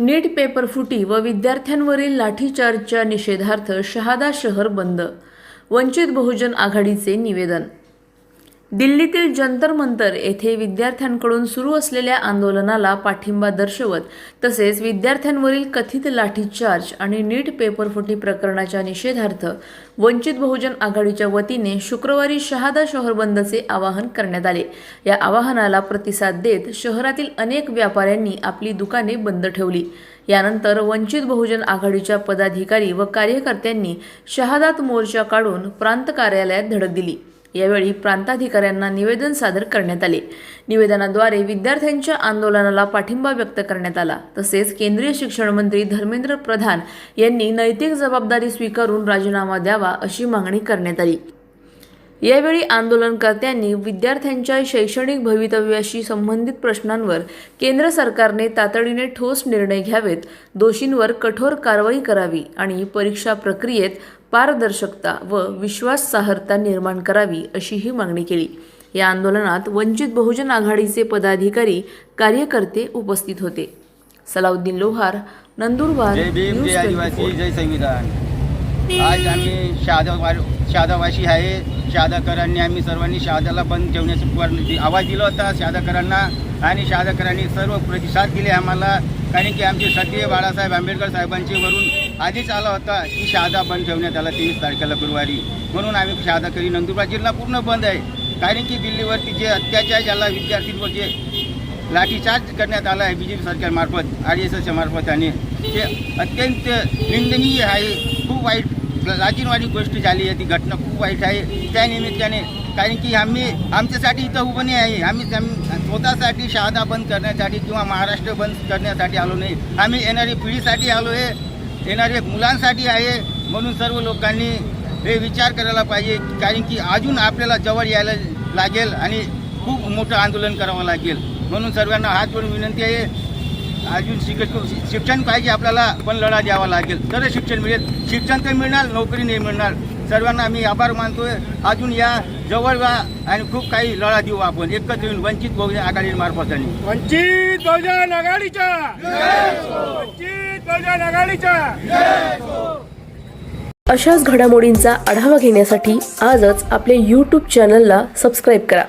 नीट paper फुटी व विद्यार्थ्यांवरील लाठीचार्जच्या निषेधार्थ शहादा शहर बंद. वंचित बहुजन आघाडीचे निवेदन. दिल्लीतील जंतर मंतर येथे विद्यार्थ्यांकडून सुरू असलेल्या आंदोलनाला पाठिंबा दर्शवत तसेच विद्यार्थ्यांवरील कथित लाठीचार्ज आणि नीट पेपर फुटी प्रकरणाच्या निषेधार्थ वंचित बहुजन आघाडीच्या वतीने शुक्रवारी शहादा शहर बंदचे आवाहन करण्यात आले. या आवाहनाला प्रतिसाद देत शहरातील अनेक व्यापाऱ्यांनी आपली दुकाने बंद ठेवली. यानंतर वंचित बहुजन आघाडीच्या पदाधिकारी व कार्यकर्त्यांनी शहादात मोर्चा काढून प्रांत कार्यालयात धडक दिली. यावेळी प्रांताधिकाऱ्यांना निवेदन सादर करण्यात आले. निवेदनाद्वारे विद्यार्थ्यांच्या आंदोलनाला पाठिंबा व्यक्त करण्यात आला. तसेच केंद्रीय शिक्षण मंत्री धर्मेंद्र प्रधान यांनी नैतिक जबाबदारी स्वीकारून राजीनामा द्यावा अशी मागणी करण्यात आली. यावेळी आंदोलनकर्त्यांनी विद्यार्थ्यांच्या शैक्षणिक भवितव्याशी संबंधित प्रश्नांवर केंद्र सरकारने तातडीने ठोस निर्णय घ्यावेत, दोषींवर कठोर कारवाई करावी आणि परीक्षा प्रक्रियेत पारदर्शकता व विश्वासार्हता निर्माण करावी अशीही मागणी केली. या आंदोलनात वंचित बहुजन आघाडीचे पदाधिकारी, कार्यकर्ते उपस्थित होते. सलाउद्दीन लोहार, नंदुरबार. जय भीम, जय आदिवासी, जय संविधान. आज आम्ही शहादावासी आहे. शहादाकरांनी आम्ही सर्वांनी शहादाला बंद ठेवण्याचा आवाज दिला होता शहादाकरांना आणि शहादाकरांनी सर्व प्रतिसाद दिले आम्हाला. कारण की आमचे सत्य बाळासाहेब आंबेडकर साहेबांचे वरून आधीच आला होता की शहादा बंद ठेवण्यात आला 23 तारखेला गुरुवारी. म्हणून आम्ही शहादाकरी नंदुरबार जिल्हा पूर्ण बंद आहे. कारण की दिल्लीवरती जे अत्याचार झाला, विद्यार्थ्यांवर जे लाठीचार्ज करण्यात आला आहे BJP सरकारमार्फत, RSSच्या मार्फत, आणि ते अत्यंत निंदनीय आहे. खूप वाईट लाजिरवाणी गोष्ट झाली आहे. ती घटना खूप वाईट आहे. त्या निमित्ताने कारण की आम्ही आमच्यासाठी इथं उभं नाही आहे. आम्ही स्वतःसाठी शहादा बंद करण्यासाठी किंवा महाराष्ट्र बंद करण्यासाठी आलो नाही. आम्ही येणाऱ्या पिढीसाठी आलो आहे, येणाऱ्या मुलांसाठी आहे. म्हणून सर्व लोकांनी हे विचार करायला पाहिजे. कारण की अजून आपल्याला जवळ यायला लागेल आणि खूप मोठं आंदोलन करावं लागेल. म्हणून सर्वांना हात जोडून विनंती आहे, अजून शिक्षण पाहिजे आपल्याला, पण लढा द्यावा लागेल तर शिक्षण मिळेल. शिक्षण तर मिळणार, नोकरी नाही मिळणार. सर्वांना आम्ही आभार मानतोय. अजून या जवळ व्हा आणि खूप काही लढा देऊ आपण एकत्र येऊन वंचित बहुजन आघाडी मार्फताने. वंचित बहुजन आघाडीच्या, वंचित बहुजन आघाडीच्या. अशाच घडामोडींचा आढावा घेण्यासाठी आजच आपल्या YouTube चॅनलला सबस्क्राईब करा.